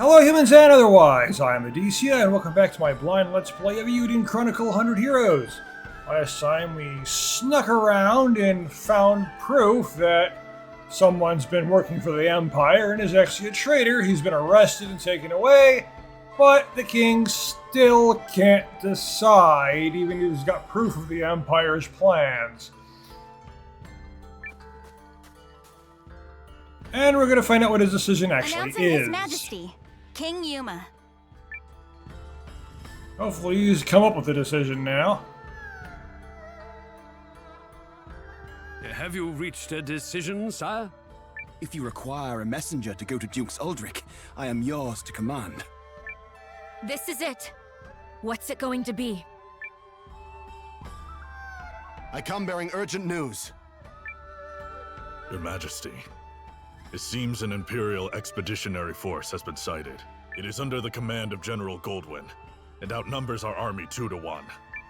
Hello humans and otherwise, I am Addie, and welcome back to my blind Let's Play of Eiyuden Chronicle 100 Heroes. Last time we snuck around and found proof that someone's been working for the Empire and is actually a traitor. He's been arrested and taken away, but the king still can't decide, even if he's got proof of the Empire's plans. And we're going to find out what his decision actually Announcing is. His Majesty, King Yuma. Hopefully he's come up with a decision now. Have you reached a decision, sire? If you require a messenger to go to Duke's Uldric, I am yours to command. This is it. What's it going to be? I come bearing urgent news. Your Majesty, it seems an Imperial expeditionary force has been sighted. It is under the command of General Goldwyn, and outnumbers our army 2 to 1.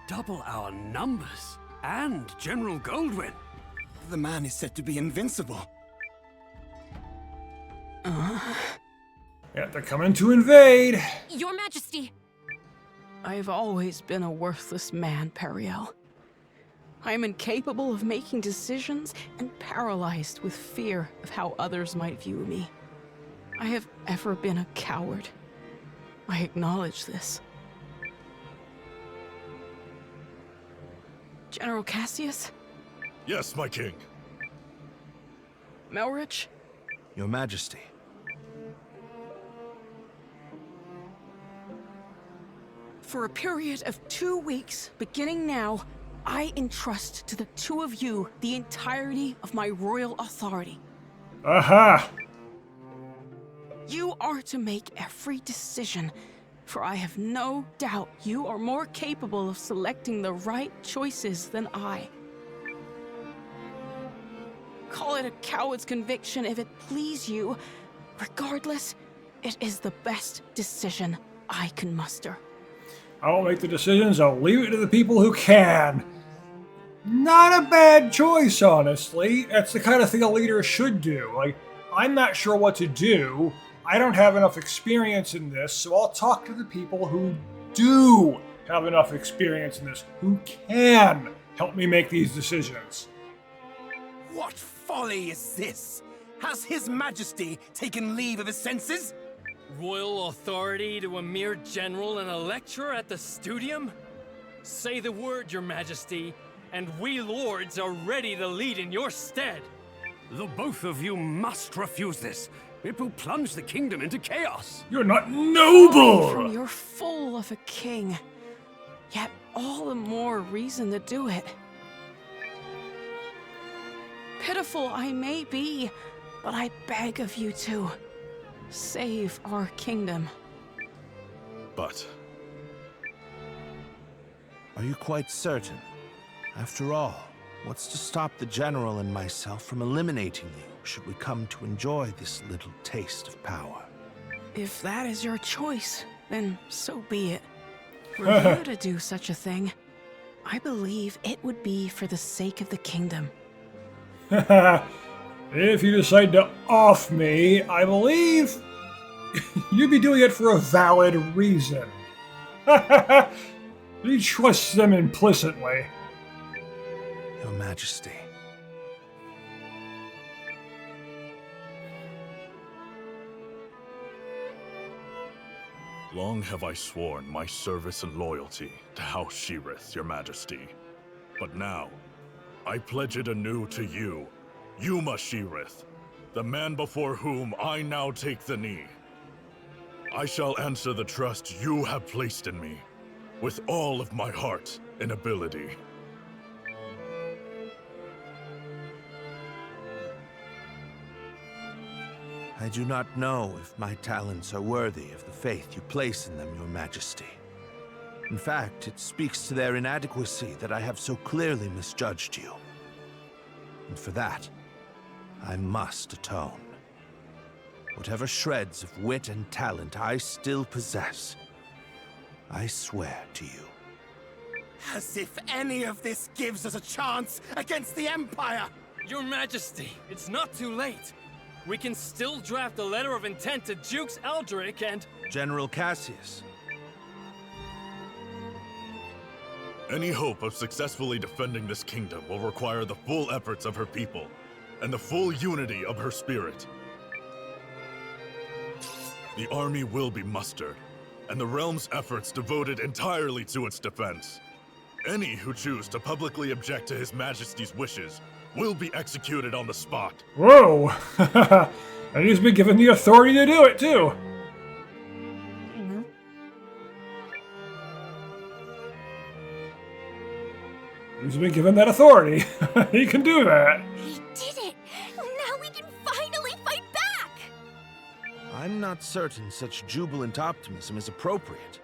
Double our numbers, and General Goldwyn. The man is said to be invincible. Yeah, they're coming to invade. Your Majesty! I've always been a worthless man, Periel. I am incapable of making decisions and paralyzed with fear of how others might view me. I have ever been a coward. I acknowledge this. General Cassius? Yes, my king. Melrich? Your Majesty. For a period of 2 weeks, beginning now, I entrust to the two of you the entirety of my royal authority. Aha! You are to make every decision, for I have no doubt you are more capable of selecting the right choices than I. Call it a coward's conviction if it please you. Regardless, it is the best decision I can muster. I won't make the decisions, I'll leave it to the people who can. Not a bad choice, honestly. That's the kind of thing a leader should do. Like, I'm not sure what to do. I don't have enough experience in this, so I'll talk to the people who do have enough experience in this, who can help me make these decisions. What folly is this? Has His Majesty taken leave of his senses? Royal authority to a mere general and a lecturer at the studium? Say the word, Your Majesty, and we lords are ready to lead in your stead. The both of you must refuse this. It will plunge the kingdom into chaos. You're not From noble! you're full of a king, yet all the more reason to do it. Pitiful I may be, but I beg of you to save our kingdom. But Are you quite certain? After all, what's to stop the General and myself from eliminating you should we come to enjoy this little taste of power? If that is your choice, then so be it. For you to do such a thing, I believe it would be for the sake of the kingdom. If you decide to off me, I believe you'd be doing it for a valid reason. He trusts them implicitly. Your Majesty. long have I sworn my service and loyalty to House Sheerith, Your Majesty. But now, I pledge it anew to you, Yuma Sheerith, the man before whom I now take the knee. I shall answer the trust you have placed in me, with all of my heart and ability. I do not know if my talents are worthy of the faith you place in them, Your Majesty. In fact, it speaks to their inadequacy that I have so clearly misjudged you. And for that, I must atone. Whatever shreds of wit and talent I still possess, I swear to you. As if any of this gives us a chance against the Empire! Your Majesty, it's not too late. we can still draft a letter of intent to Dukes Eldrick and... General Cassius. Any hope of successfully defending this kingdom will require the full efforts of her people, and the full unity of her spirit. The army will be mustered, and the realm's efforts devoted entirely to its defense. Any who choose to publicly object to His Majesty's wishes will be executed on the spot. Whoa! And he's been given the authority to do it, too. He's been given that authority. He can do that. We did it! Now we can finally fight back! I'm not certain such jubilant optimism is appropriate.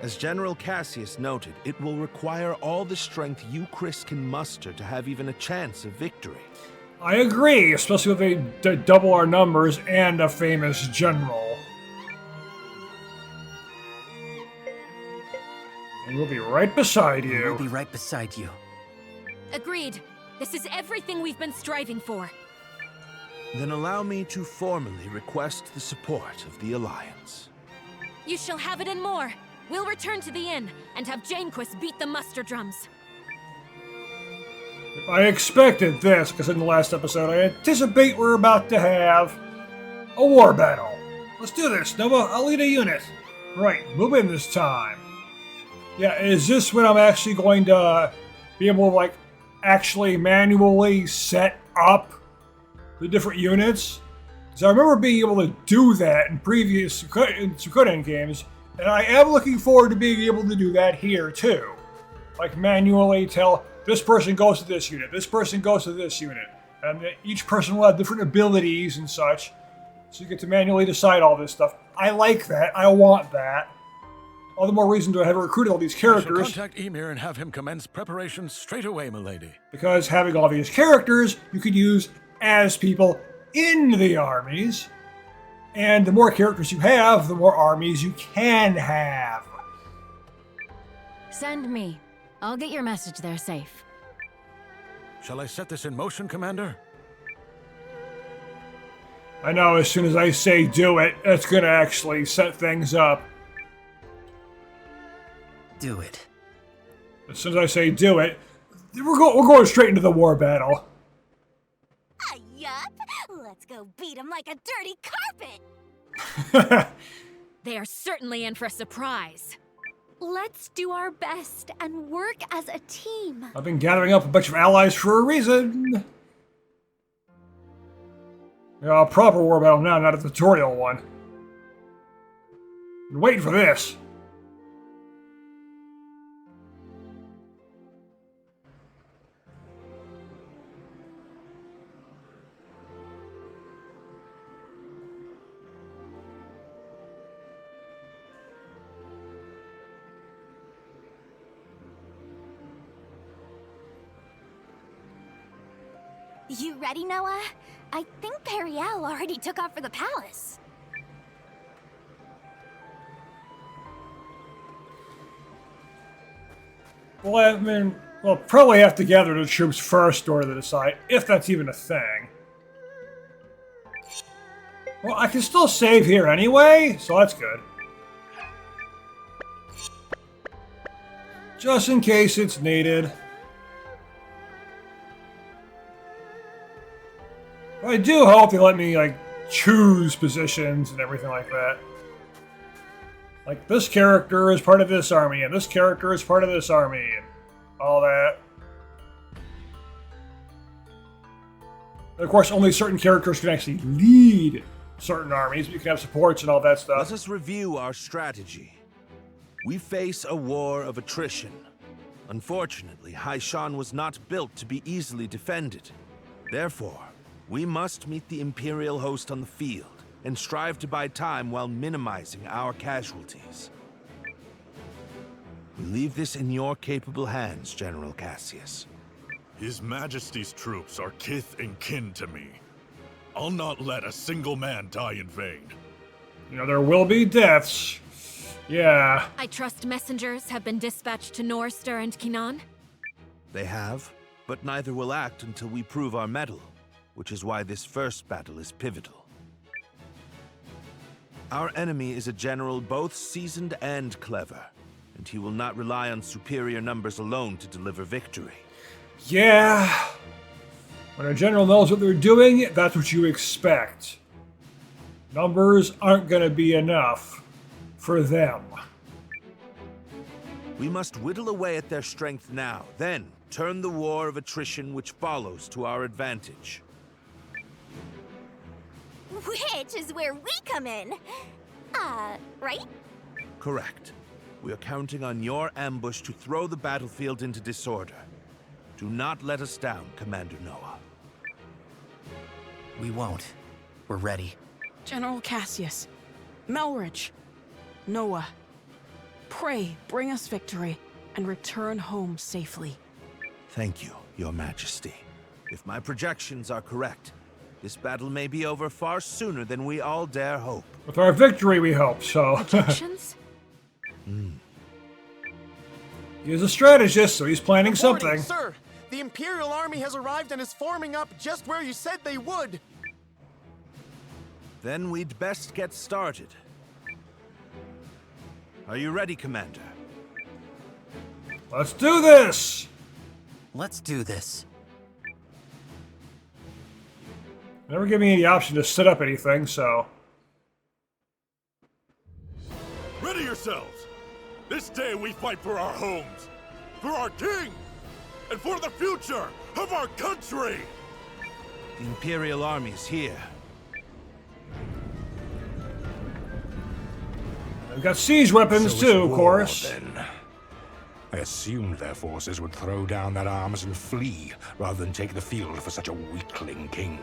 As General Cassius noted, it will require all the strength Euchrisse can muster to have even a chance of victory. I agree, especially if they double our numbers and a famous general. And we'll be right beside you. We'll be right beside you. Agreed. This is everything we've been striving for. Then allow me to formally request the support of the Alliance. You shall have it and more. We'll return to the inn and have Janequist beat the muster drums. I expected this, because in the last episode I anticipate we're about to have a war battle. Let's do this, Nova. I'll lead a unit. Right, move in this time. Yeah, is this when I'm actually going to be able to, like, actually manually set up the different units? Because I remember being able to do that in previous Suikoden games, and I am looking forward to being able to do that here, too. Like, manually tell, this person goes to this unit, this person goes to this unit, and each person will have different abilities and such, so you get to manually decide all this stuff. I like that, I want that. All the more reason to have recruited all these characters. I shall contact Ymir and have him commence preparations straight away, milady. Because having all these characters, you could use as people in the armies. And the more characters you have, the more armies you can have. Send me. I'll get your message there safe. Shall I set this in motion, Commander? I know as soon as I say do it, it's going to actually set things up. Do it. As soon as I say do it, we're going straight into the war battle. Yup! Let's go beat him like a dirty carpet! They are certainly in for a surprise. Let's do our best and work as a team. I've been gathering up a bunch of allies for a reason. Yeah, a proper war battle now, not a tutorial one. Been waiting for this. You ready, Noah? I think Periel already took off for the palace. Well, I mean, we'll probably have to gather the troops first or to decide, if that's even a thing. Well, I can still save here anyway, so that's good. Just in case it's needed. I do hope they let me, like, choose positions and everything like that. Like, this character is part of this army, and this character is part of this army, and all that. And of course, only certain characters can actually lead certain armies, but you can have supports and all that stuff. Let us review our strategy. We face a war of attrition. Unfortunately, Haishan was not built to be easily defended. Therefore, we must meet the Imperial host on the field and strive to buy time while minimizing our casualties. We leave this in your capable hands, General Cassius. His Majesty's troops are kith and kin to me. I'll not let a single man die in vain. You know, there will be deaths. Yeah. I trust messengers have been dispatched to Norster and Kinan? They have, but neither will act until we prove our mettle. which is why this first battle is pivotal. Our enemy is a general both seasoned and clever, and he will not rely on superior numbers alone to deliver victory. Yeah. When a general knows what they're doing, that's what you expect. Numbers aren't going to be enough for them. We must whittle away at their strength now, then turn the war of attrition which follows to our advantage. Which is where we come in. Right? Correct. We are counting on your ambush to throw the battlefield into disorder. Do not let us down, Commander Noah. We won't. We're ready. General Cassius, Melridge, Noah, pray bring us victory and return home safely. Thank you, Your Majesty. If my projections are correct, this battle may be over far sooner than we all dare hope. With our victory, we hope, so. Projections? He is a strategist, so he's planning Reporting, something. Sir, the Imperial Army has arrived and is forming up just where you said they would. Then we'd best get started. Are you ready, Commander? Let's do this! Let's do this. Never give me any option to set up anything, so. Ready yourselves! This day we fight for our homes, for our king, and for the future of our country! The Imperial Army is here. We've got siege weapons So too, it's of war, course. Then. I assumed their forces would throw down their arms and flee, rather than take the field for such a weakling king.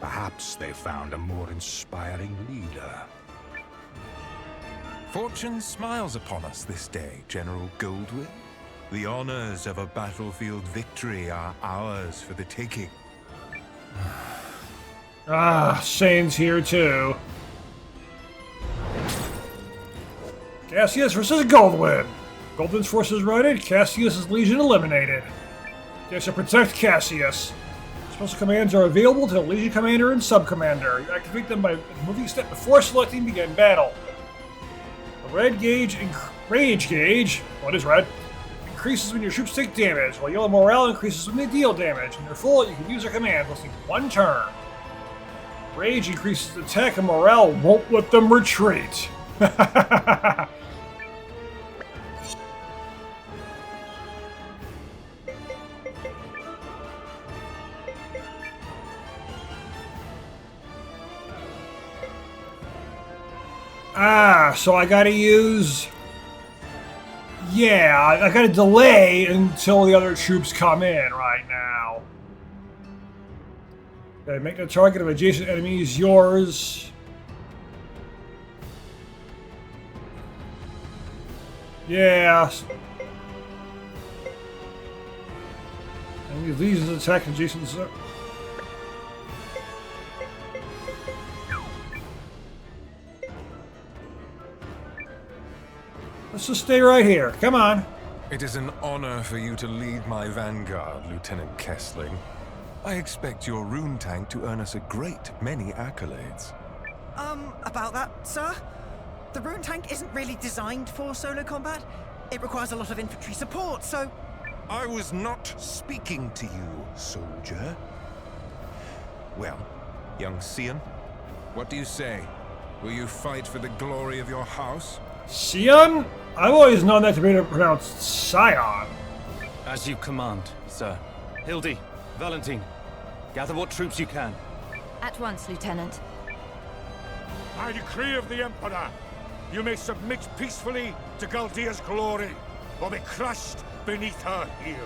Perhaps they found a more inspiring leader. Fortune smiles upon us this day, General Goldwyn. The honors of a battlefield victory are ours for the taking. Shane's here too. Cassius versus Goldwyn. Goldwyn's forces routed, Cassius' legion eliminated. They shall protect Cassius. Special commands are available to the Legion Commander and Sub-Commander. You activate them by moving a step before selecting begin battle. The rage gauge, what is red, increases when your troops take damage, while yellow morale increases when they deal damage. When you're full, you can use their command, lasting 1 turn. Rage increases attack and morale won't let them retreat. So I gotta use... Yeah, I gotta delay until the other troops come in right now. Okay, make the target of adjacent enemies yours. Yeah. And these attack adjacent... Let's just stay right here. Come on. It is an honor for you to lead my vanguard, Lieutenant Kessling. I expect your rune tank to earn us a great many accolades. About that, sir? The rune tank isn't really designed for solo combat. It requires a lot of infantry support, so... I was not speaking to you, soldier. Well, young Sion, what do you say? Will you fight for the glory of your house? Sion? I've always known that to be pronounced Scion. As you command, sir. Hildy, Valentine, gather what troops you can. At once, Lieutenant. By decree of the Emperor, you may submit peacefully to Galdea's glory, or be crushed beneath her heel.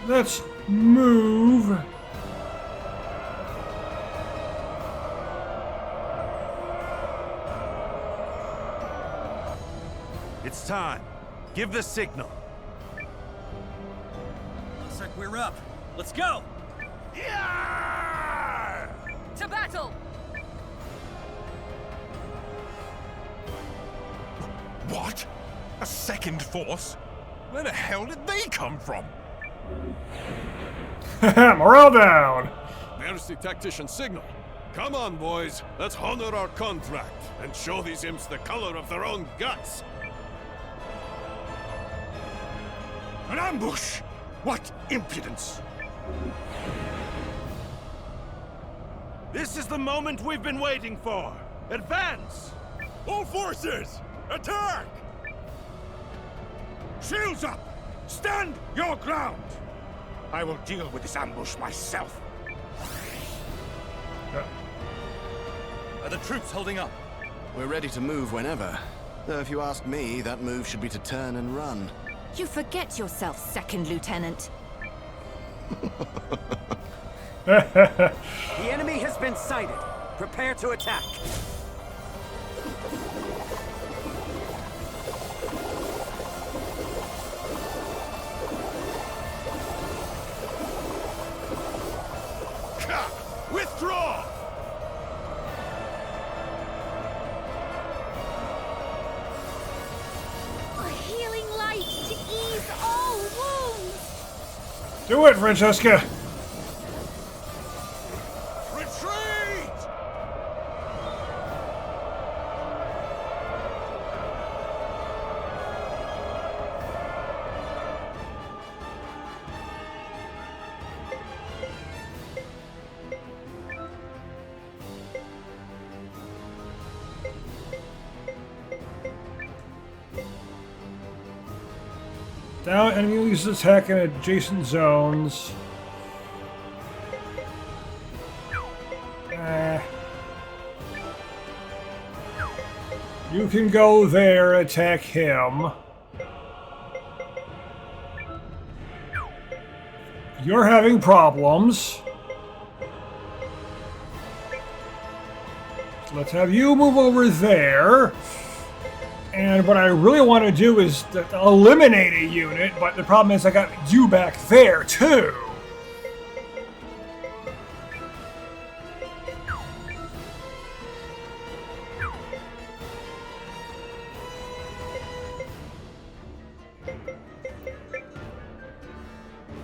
Let's move. It's time. Give the signal. Looks like we're up. Let's go! Yeah! To battle! What? A second force? Where the hell did they come from? Morale down! There's the tactician signal. Come on, boys. Let's honor our contract and show these imps the color of their own guts. An ambush! What impudence! This is the moment we've been waiting for. Advance! All forces, attack! Shields up! Stand your ground! I will deal with this ambush myself. Are the troops holding up? We're ready to move whenever. Though if you ask me, that move should be to turn and run. You forget yourself, Second Lieutenant. The enemy has been sighted. Prepare to attack. Withdraw! A healing light to ease all wounds! Do it, Francesca! Retreat! Down enemies attack in adjacent zones. You can go there, attack him. You're having problems. So let's have you move over there. And what I really want to do is eliminate a unit, but the problem is I got you back there, too.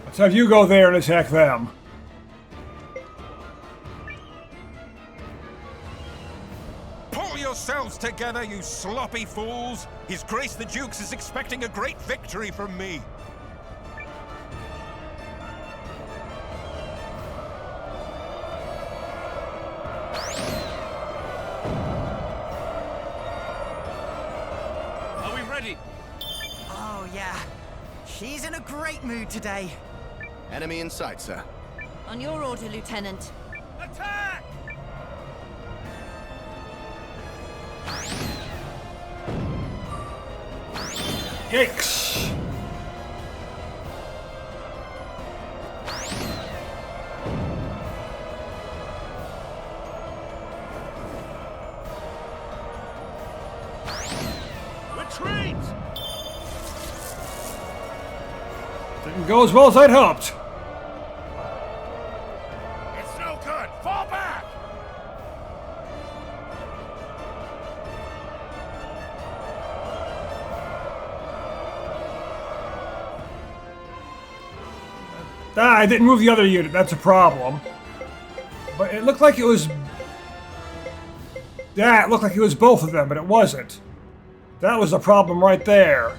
Let's have you go there and attack them. Pull yourselves together, you sloppy fools! His Grace the Dukes is expecting a great victory from me. Are we ready? Oh, yeah. She's in a great mood today. Enemy in sight, sir. On your order, Lieutenant. Attack! Yikes! Retreat! Didn't go as well as I'd hoped. It's no good! Fall back! Ah, I didn't move the other unit. That's a problem. But it looked like it was... Yeah, it looked like it was both of them, but it wasn't. That was the problem right there.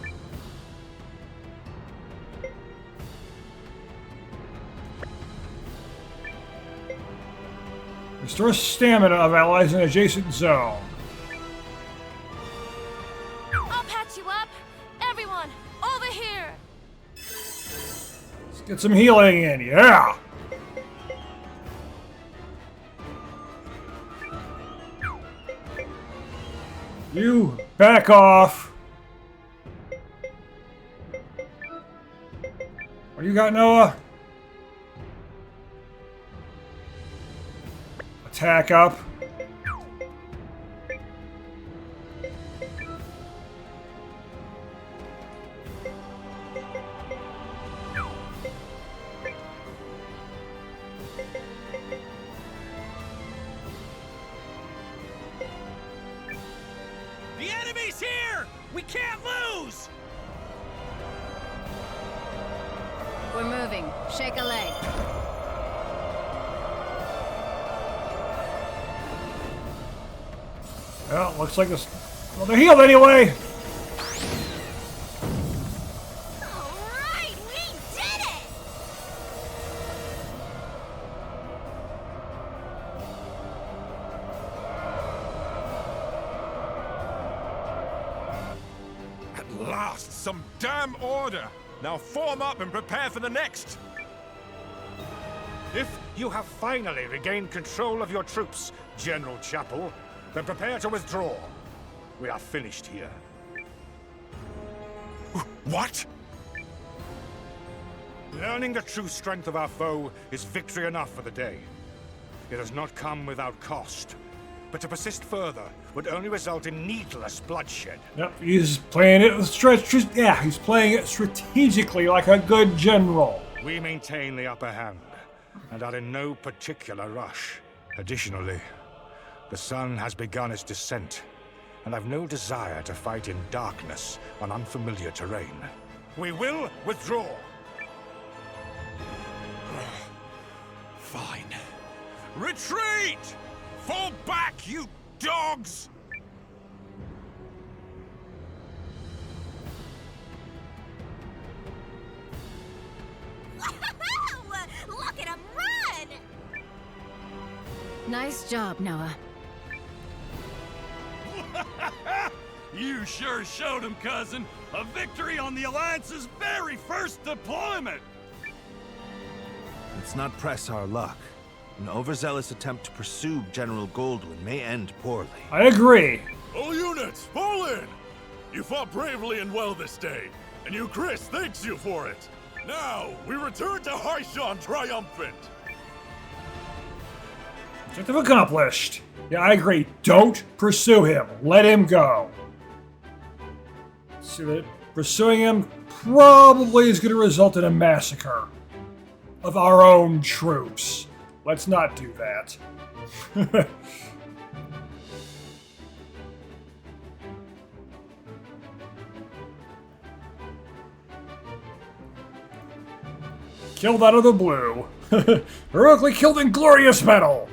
Restore stamina of allies in adjacent zone. I'll patch you up! Everyone, over here! Let's get some healing in, yeah! You back off! What do you got, Noah? Attack up. Eddie's here! We can't lose! We're moving. Shake a leg. Well, looks like this. Well, they're healed anyway. Alright, we did it! At last, some damn order! Now form up and prepare for the next! If you have finally regained control of your troops, General Chapel, then prepare to withdraw. We are finished here. What? Learning the true strength of our foe is victory enough for the day. It has not come without cost, but to persist further would only result in needless bloodshed. Yep, he's playing it with he's playing it strategically like a good general. We maintain the upper hand, and are in no particular rush. Additionally, the sun has begun its descent, and I've no desire to fight in darkness on unfamiliar terrain. We will withdraw. Fine. Retreat! Fall back, you dogs! Look at him run! Nice job, Noah. You sure showed him, cousin. A victory on the Alliance's very first deployment! Let's not press our luck. An overzealous attempt to pursue General Goldwyn may end poorly. I agree. All units, fall in! You fought bravely and well this day, and Euchrisse thanks you for it. Now, we return to Haishan triumphant! Objective accomplished. Yeah, I agree. Don't pursue him. Let him go. See that pursuing him probably is going to result in a massacre of our own troops. Let's not do that. Killed out of the blue. Heroically killed in glorious battle.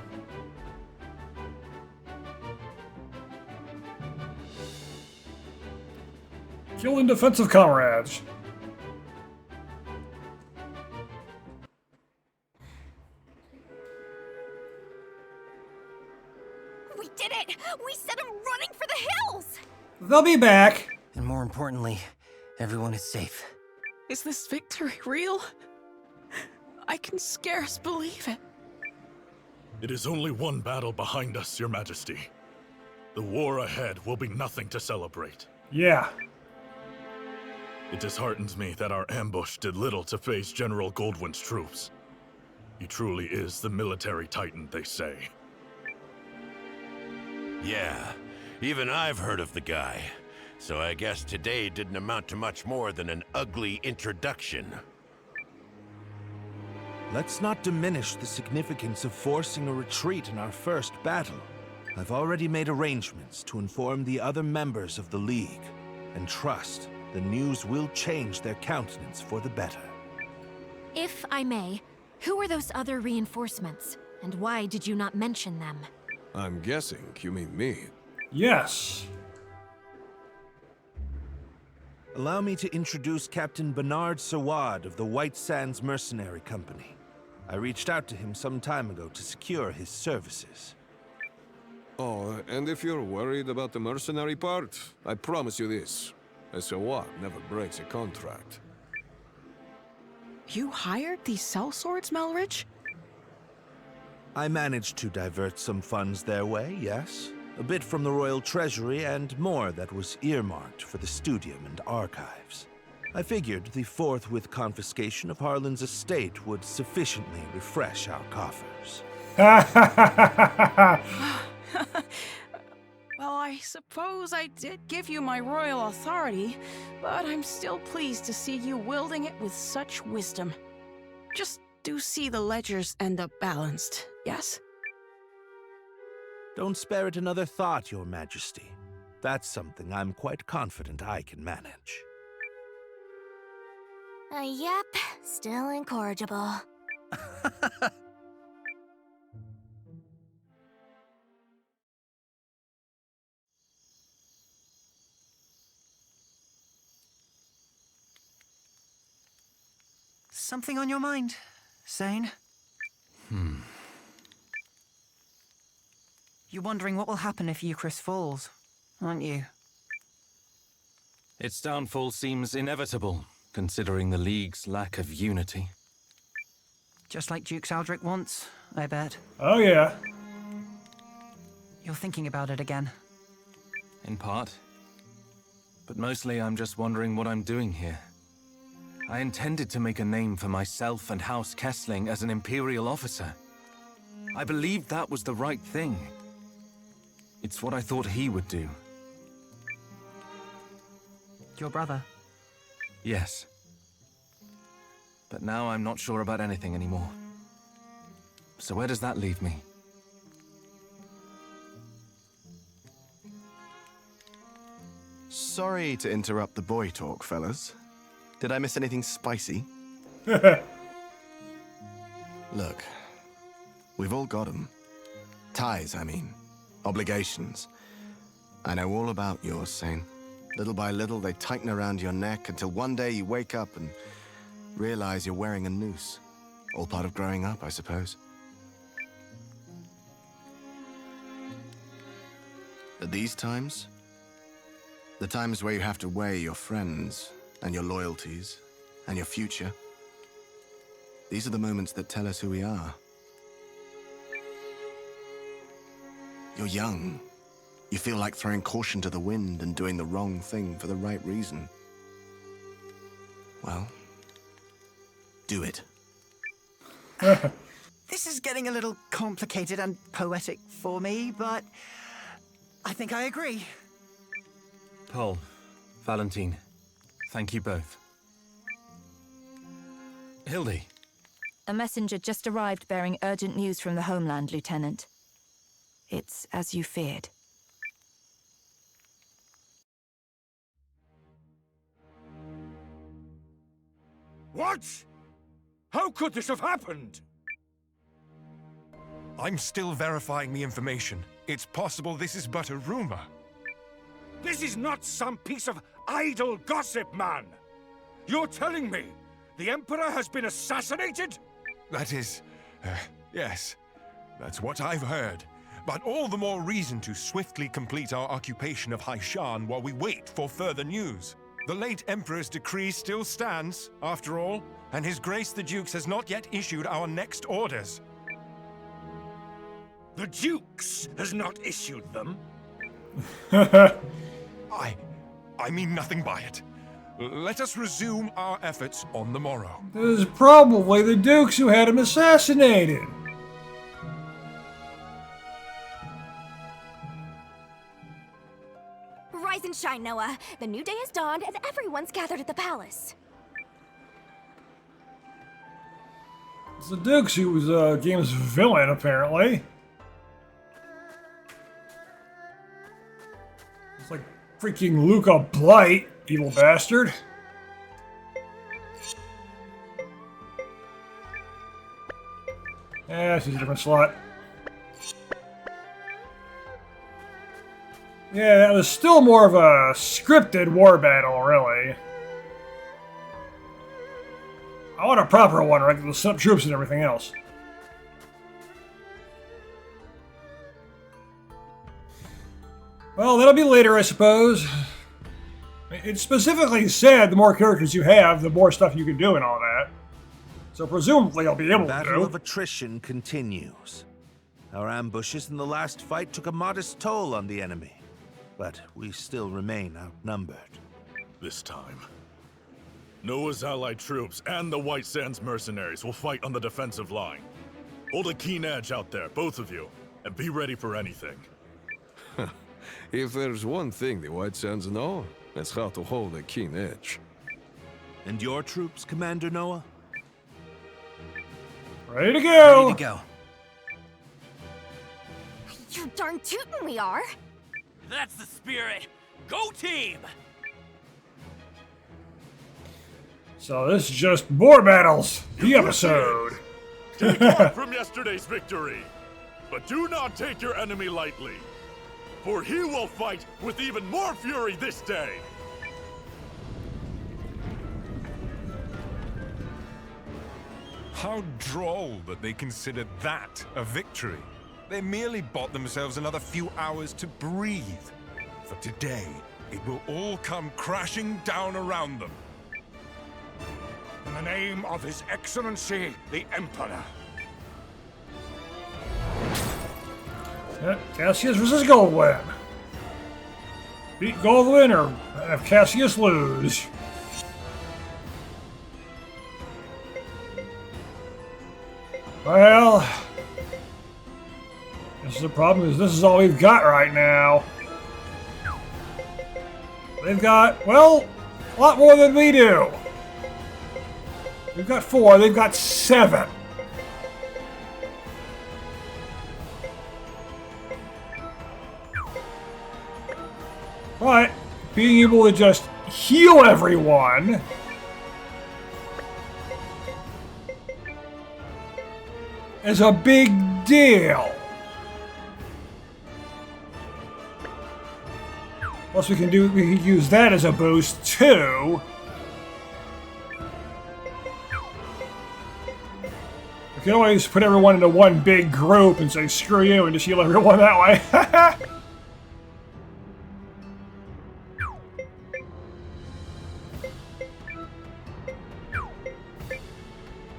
Killed in defense of comrades. We did it! We set him running for the hills! They'll be back. And more importantly, everyone is safe. Is this victory real? I can scarce believe it. It is only one battle behind us, Your Majesty. The war ahead will be nothing to celebrate. Yeah. It disheartens me that our ambush did little to face General Goldwyn's troops. He truly is the military titan, they say. Yeah, even I've heard of the guy. So I guess today didn't amount to much more than an ugly introduction. Let's not diminish the significance of forcing a retreat in our first battle. I've already made arrangements to inform the other members of the League, and trust the news will change their countenance for the better. If I may, who are those other reinforcements? And why did you not mention them? I'm guessing you mean me. Yes. Allow me to introduce Captain Bernard Sawad of the White Sands Mercenary Company. I reached out to him some time ago to secure his services. Oh, and if you're worried about the mercenary part, I promise you this. A Sawad never breaks a contract. You hired these sellswords, Melridge? I managed to divert some funds their way, yes. A bit from the Royal Treasury and more that was earmarked for the Studium and Archives. I figured the forthwith confiscation of Harlan's estate would sufficiently refresh our coffers. Well, I suppose I did give you my royal authority, but I'm still pleased to see you wielding it with such wisdom. Just do see the ledgers end up balanced, yes? Don't spare it another thought, Your Majesty. That's something I'm quite confident I can manage. Yep, still incorrigible. Something on your mind, Sane? You're wondering what will happen if Euchrisse falls, aren't you? Its downfall seems inevitable, considering the League's lack of unity. Just like Duke Saldric wants, I bet. Oh, yeah. You're thinking about it again. In part. But mostly I'm just wondering what I'm doing here. I intended to make a name for myself and House Kessling as an Imperial officer. I believed that was the right thing. It's what I thought he would do. Your brother? Yes. But now I'm not sure about anything anymore. So where does that leave me? Sorry to interrupt the boy talk, fellas. Did I miss anything spicy? Look, we've all got them. Ties, I mean. Obligations. I know all about yours, Sane. Little by little, they tighten around your neck until one day you wake up and realize you're wearing a noose. All part of growing up, I suppose. At these times, the times where you have to weigh your friends and your loyalties and your future, these are the moments that tell us who we are. You're young. You feel like throwing caution to the wind and doing the wrong thing for the right reason. Well, do it. This is getting a little complicated and poetic for me, but I think I agree. Paul, Valentine, thank you both. Hildy. A messenger just arrived bearing urgent news from the homeland, Lieutenant. It's as you feared. What? How could this have happened? I'm still verifying the information. It's possible this is but a rumor. This is not some piece of idle gossip, man! You're telling me the Emperor has been assassinated? That is... yes. That's what I've heard. But all the more reason to swiftly complete our occupation of Haishan while we wait for further news. The late Emperor's decree still stands, after all, and His Grace the Dukes has not yet issued our next orders. The Dukes has not issued them? I mean nothing by it. Let us resume our efforts on the morrow. It was probably the Dukes who had him assassinated. Rise and shine, Noah. The new day has dawned and everyone's gathered at the palace. It's the Dukes who was the game's villain, apparently. It's like freaking Luca Blight, evil bastard. Yeah, she's a different slot. Yeah, that was still more of a scripted war battle, really. I want a proper one, right? With some troops and everything else. Well, that'll be later, I suppose. It specifically said the more characters you have, the more stuff you can do and all that. So presumably I'll be able to do. The battle of attrition continues. Our ambushes in the last fight took a modest toll on the enemy, but we still remain outnumbered. This time, Noah's allied troops and the White Sands mercenaries will fight on the defensive line. Hold a keen edge out there, both of you, and be ready for anything. If there's one thing the White Sands know, it's how to hold a keen edge. And your troops, Commander Noah? Ready to go! Ready to go. You're darn tootin' we are. That's the spirit! Go team! So this is just more battles. The episode. Take heart from yesterday's victory, but do not take your enemy lightly, for he will fight with even more fury this day. How droll that they considered that a victory. They merely bought themselves another few hours to breathe. For today, it will all come crashing down around them. In the name of His Excellency, the Emperor. Cassius versus Goldwyn. Beat Goldwyn or have Cassius lose. Well, this is the problem, is this is all we've got right now. They've got, well, a lot more than we do. We've got 4, they've got 7. But being able to just heal everyone is a big deal. Plus we can use that as a boost too. We can always put everyone into one big group and say screw you and just heal everyone that way.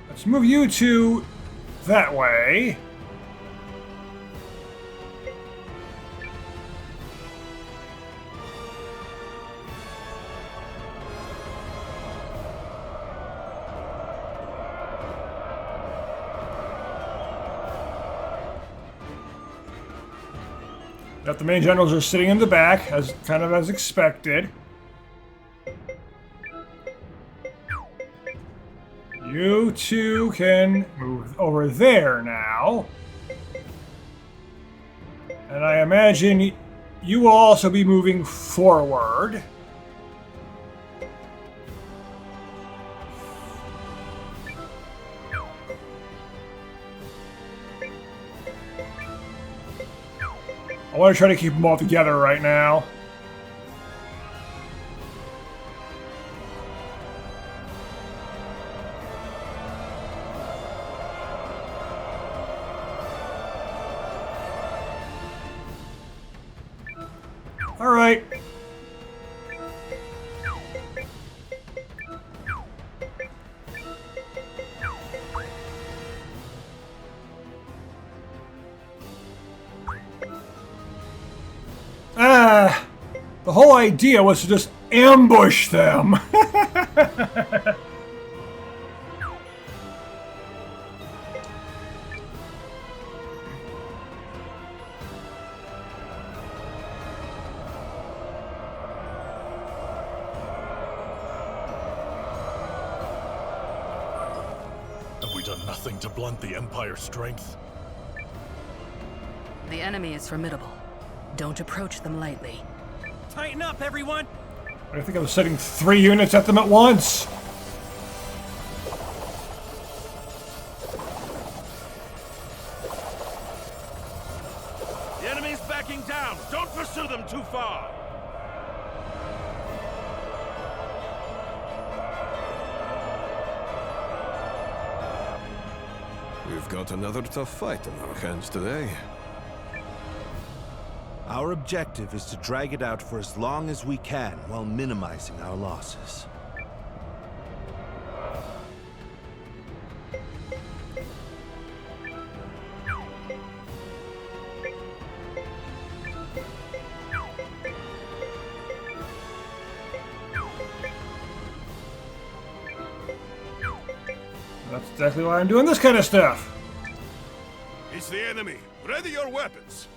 Let's move you two that way. That the main generals are sitting in the back, as kind of as expected. You two can move over there now. And I imagine you will also be moving forward. I want to try to keep them all together right now. All right. The whole idea was to just ambush them. Have we done nothing to blunt the Empire's strength? The enemy is formidable. Don't approach them lightly. Tighten up, everyone! I think I was setting 3 units at them at once. The enemy's backing down. Don't pursue them too far. We've got another tough fight on our hands today. Our objective is to drag it out for as long as we can while minimizing our losses. That's exactly why I'm doing this kind of stuff. It's the enemy. Ready your weapons.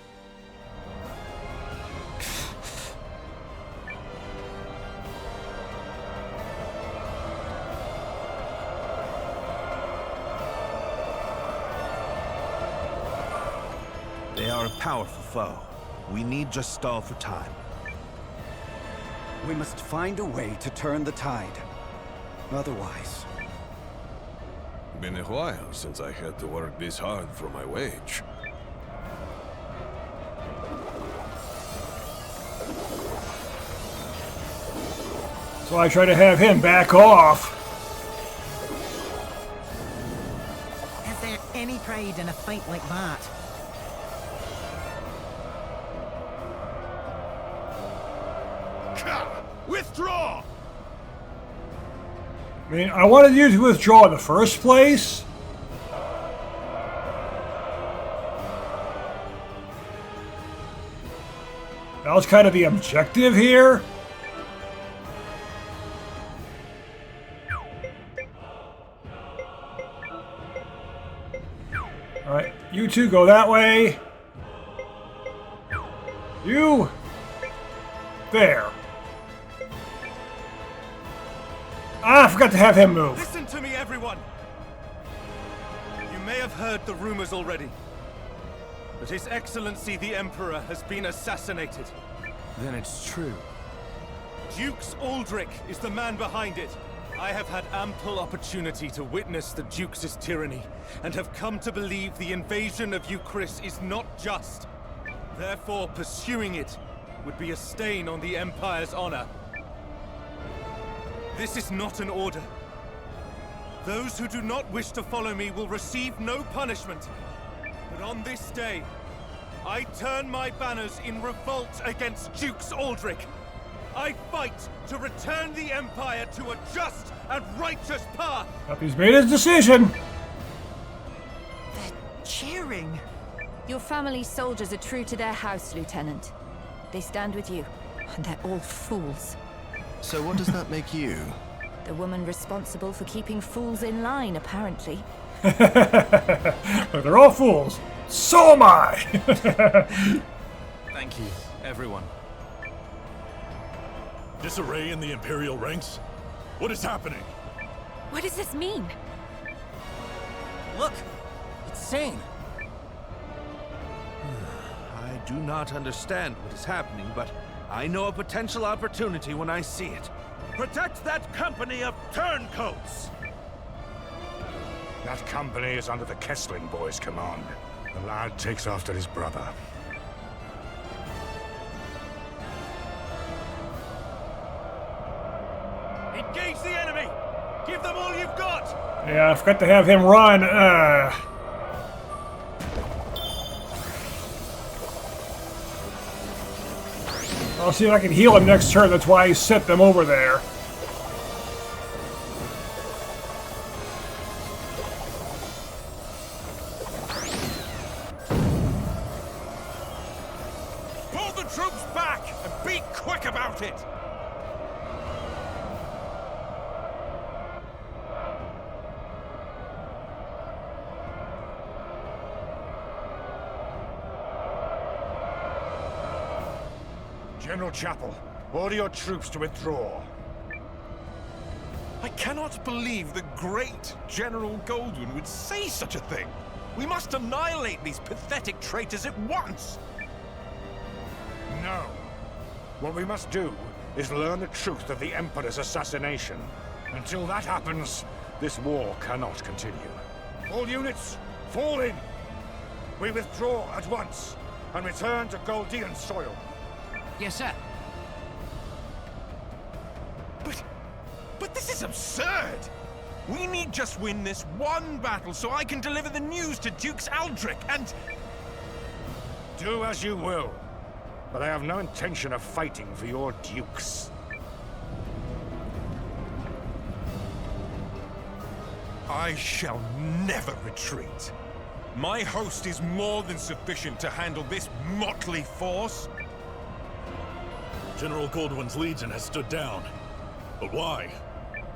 They are a powerful foe, We need just stall for time. We must find a way to turn the tide. Otherwise... Been a while since I had to work this hard for my wage. So I try to have him back off. Is there any pride in a fight like that? Withdraw! I mean, I wanted you to withdraw in the first place. That was kind of the objective here. Alright, you two go that way. You... there. Ah, I forgot to have him move. Listen to me, everyone! You may have heard the rumors already, but His Excellency the Emperor has been assassinated. Then it's true. Dukes Aldrich is the man behind it. I have had ample opportunity to witness the Duke's tyranny, and have come to believe the invasion of Euchrisse is not just. Therefore, pursuing it would be a stain on the Empire's honor. This is not an order. Those who do not wish to follow me will receive no punishment. But on this day, I turn my banners in revolt against Dukes Aldrich. I fight to return the Empire to a just and righteous path. He's made his decision. They're cheering. Your family's soldiers are true to their house, Lieutenant. They stand with you, and they're all fools. So what does that make you? The woman responsible for keeping fools in line, apparently. Look, they're all fools. So am I. Thank you, everyone. Disarray in the Imperial ranks? What is happening? What does this mean? Look! It's Sane! I do not understand what is happening, but I know a potential opportunity when I see it. Protect that company of turncoats! That company is under the Kessling boys' command. The lad takes after his brother. Engage the enemy! Give them all you've got! Yeah, I forgot to have him run. I'll see if I can heal him next turn. That's why I set them over there. Pull the troops back and be quick about it! General Chapel, order your troops to withdraw. I cannot believe the great General Goldwyn would say such a thing. We must annihilate these pathetic traitors at once. No. What we must do is learn the truth of the Emperor's assassination. Until that happens, this war cannot continue. All units, fall in! We withdraw at once and return to Goldean soil. Yes, sir. But this is absurd! We need just win this one battle so I can deliver the news to Dukes Aldrich and... Do as you will, but I have no intention of fighting for your dukes. I shall never retreat. My host is more than sufficient to handle this motley force. General Goldwyn's legion has stood down. But why?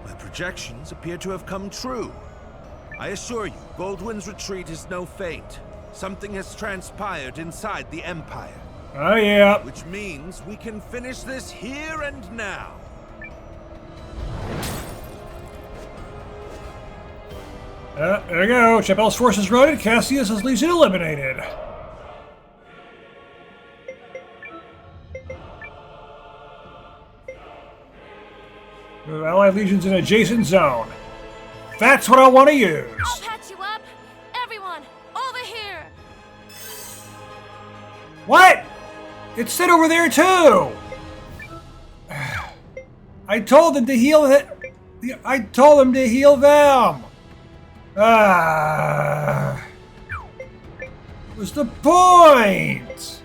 My projections appear to have come true. I assure you, Goldwyn's retreat is no feint. Something has transpired inside the Empire. Oh, yeah. Which means we can finish this here and now. There you go. Chappelle's forces routed. Cassius' legion eliminated. The Allied legions in adjacent zone. That's what I want to use. I'll patch you up. Everyone, over here. What? It said over there too. I told them to heal it. I told them to heal them. What's the point?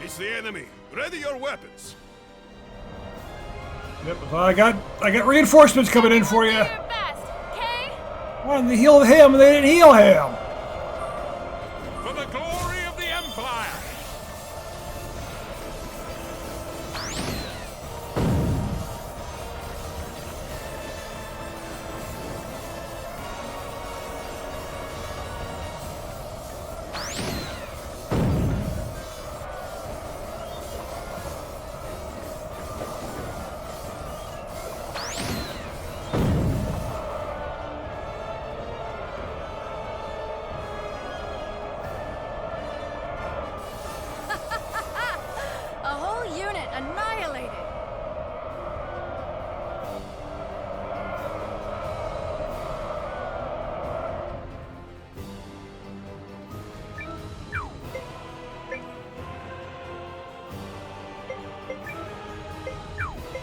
It's the enemy. Ready your weapons. Yep, I got reinforcements coming in for you. Wanted to heal him, and they didn't heal him. For the glory of the Empire! A whole unit annihilated.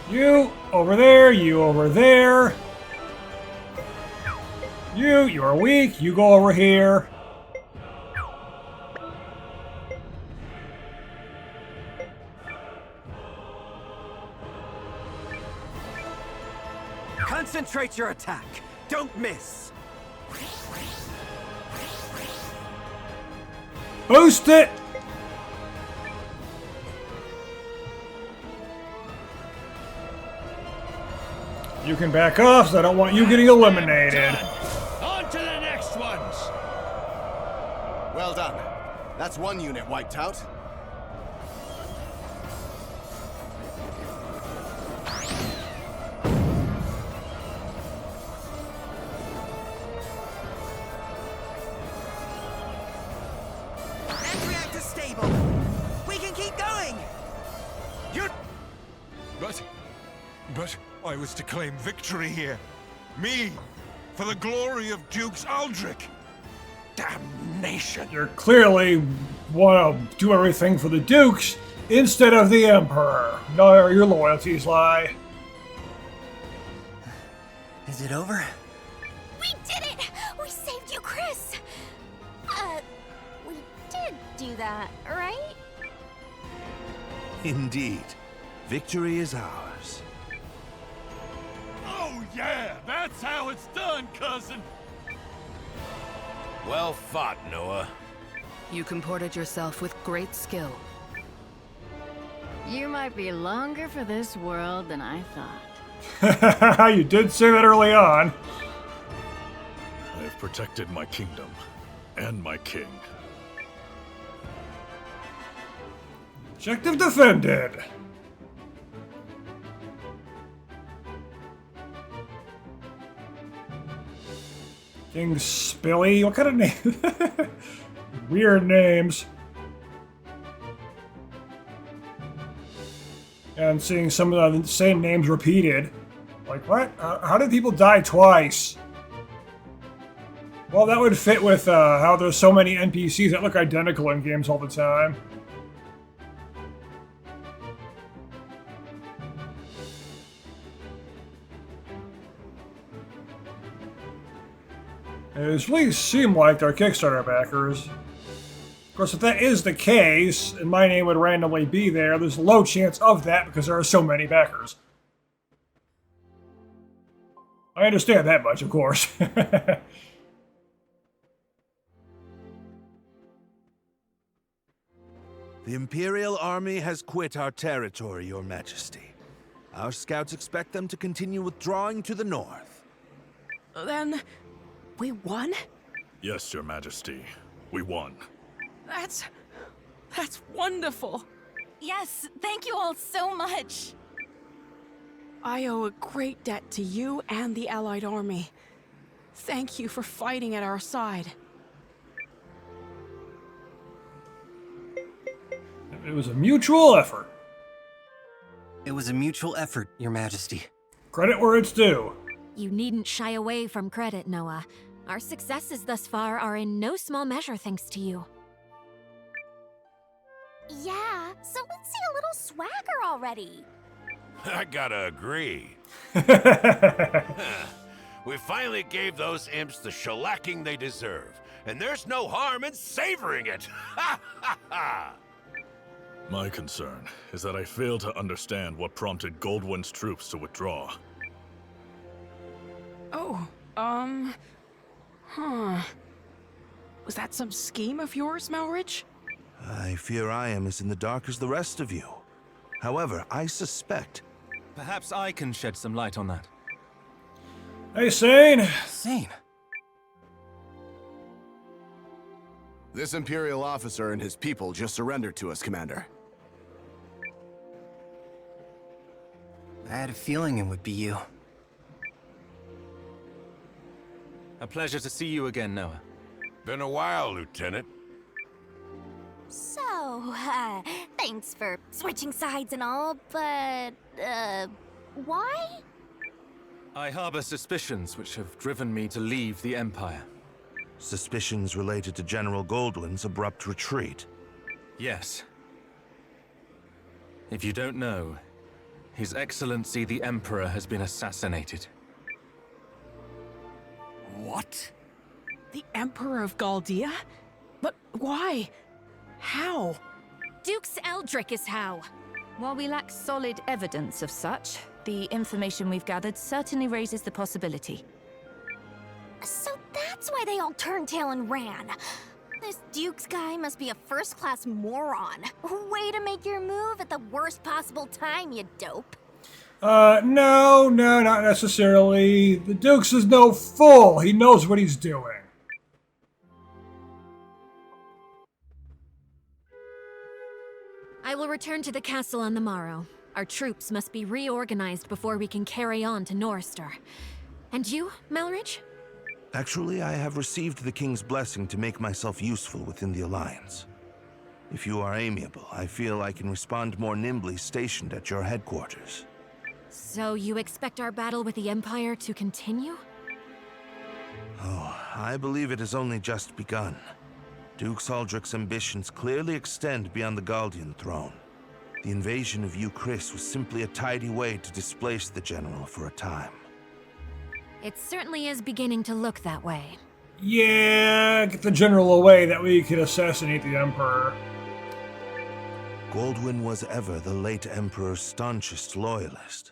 You over there, you over there. You are weak, you go over here. Concentrate your attack. Don't miss. Boost it! You can back off, so I don't want you getting eliminated. On to the next ones! Well done. That's one unit wiped out. End reactor stable. We can keep going. But I was to claim victory here. Me, for the glory of Dukes Aldrich. Damnation! You clearly want to do everything for the Dukes instead of the Emperor. Know where your loyalties lie. Is it over? We did it! We saved Euchrisse! We did do that, right? Indeed. Victory is ours. Oh yeah, that's how it's done, cousin! Well fought, Noah. You comported yourself with great skill. You might be longer for this world than I thought. You did say that early on. I have protected my kingdom and my king. Objective defended. King Spilly? What kind of name? Weird names. And seeing some of the same names repeated. Like, what? How did people die twice? Well, that would fit with how there's so many NPCs that look identical in games all the time. It really seem like they're Kickstarter backers. Of course, if that is the case, and my name would randomly be there, there's a low chance of that because there are so many backers. I understand that much, of course. The Imperial Army has quit our territory, Your Majesty. Our scouts expect them to continue withdrawing to the north. Then, we won? Yes, Your Majesty. We won. That's wonderful. Yes, thank you all so much. I owe a great debt to you and the Allied army. Thank you for fighting at our side. It was a mutual effort. It was a mutual effort, Your Majesty. Credit where it's due. You needn't shy away from credit, Noah. Our successes thus far are in no small measure thanks to you. Yeah, so let's see a little swagger already. I gotta agree. We finally gave those imps the shellacking they deserve, and there's no harm in savoring it. My concern is that I fail to understand what prompted Goldwyn's troops to withdraw. Oh, Was that some scheme of yours, Malrich? I fear I am as in the dark as the rest of you. However, I suspect... Perhaps I can shed some light on that. Hey, Sane! Sane? This Imperial officer and his people just surrendered to us, Commander. I had a feeling it would be you. A pleasure to see you again, Noah. Been a while, Lieutenant. So, thanks for switching sides and all, but, why? I harbor suspicions which have driven me to leave the Empire. Suspicions related to General Goldwyn's abrupt retreat. Yes. If you don't know, His Excellency the Emperor has been assassinated. What? The Emperor of Galdea? But why? How? Dukes Eldrick is how. While we lack solid evidence of such, the information we've gathered certainly raises the possibility. So that's why they all turned tail and ran. This Dukes guy must be a first-class moron. Way to make your move at the worst possible time, you dope. No, not necessarily. The Dukes is no fool. He knows what he's doing. I will return to the castle on the morrow. Our troops must be reorganized before we can carry on to Norrister. And you, Malrich? Actually, I have received the King's blessing to make myself useful within the Alliance. If you are amiable, I feel I can respond more nimbly stationed at your headquarters. So you expect our battle with the Empire to continue? Oh, I believe it has only just begun. Duke Saldric's ambitions clearly extend beyond the Galdian throne. The invasion of Euchrisse was simply a tidy way to displace the general for a time. It certainly is beginning to look that way. Yeah, get the general away, that way you could assassinate the Emperor. Goldwyn was ever the late Emperor's staunchest loyalist.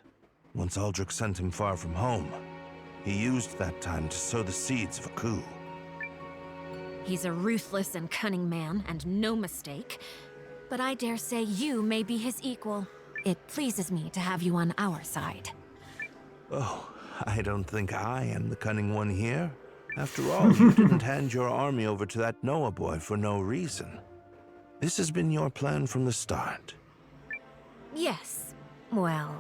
Once Aldrich sent him far from home, he used that time to sow the seeds of a coup. He's a ruthless and cunning man, and no mistake. But I dare say you may be his equal. It pleases me to have you on our side. Oh, I don't think I am the cunning one here. After all, you didn't hand your army over to that Noah boy for no reason. This has been your plan from the start. Yes. Well...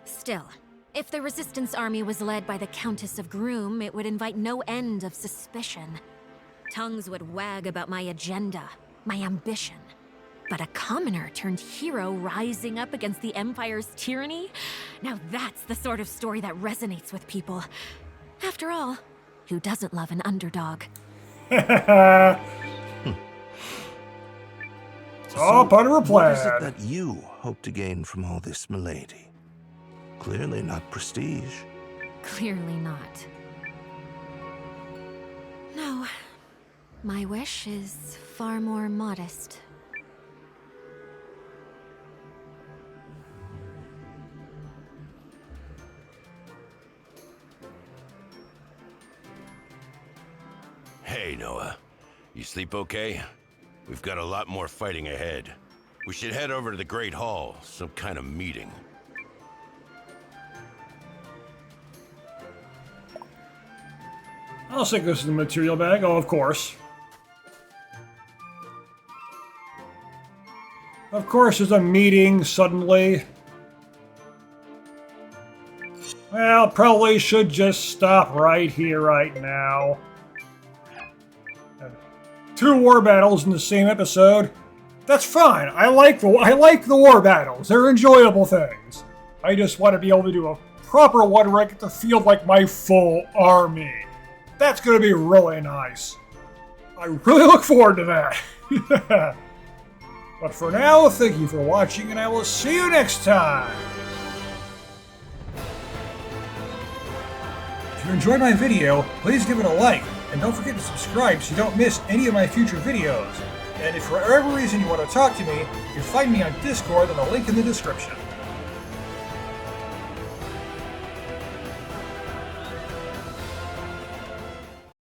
Still, if the Resistance army was led by the Countess of Groom, it would invite no end of suspicion. Tongues would wag about my agenda, my ambition. But a commoner turned hero rising up against the Empire's tyranny? Now that's the sort of story that resonates with people. After all, who doesn't love an underdog? It's all part of a plan. What is it that you hope to gain from all this, milady? Clearly not prestige. Clearly not. No. My wish is far more modest. Hey, Noah. You sleep okay? We've got a lot more fighting ahead. We should head over to the Great Hall, some kind of meeting. I'll stick this in the material bag. Oh, of course. Of course, there's a meeting suddenly. Well, probably should just stop right here, right now. 2 war battles in the same episode. That's fine. I like the war battles. They're enjoyable things. I just want to be able to do a proper one where I get to feel like my full army. That's going to be really nice. I really look forward to that. But for now, thank you for watching, and I will see you next time. If you enjoyed my video, please give it a like, and don't forget to subscribe so you don't miss any of my future videos. And if for whatever reason you want to talk to me, you can find me on Discord in the link in the description.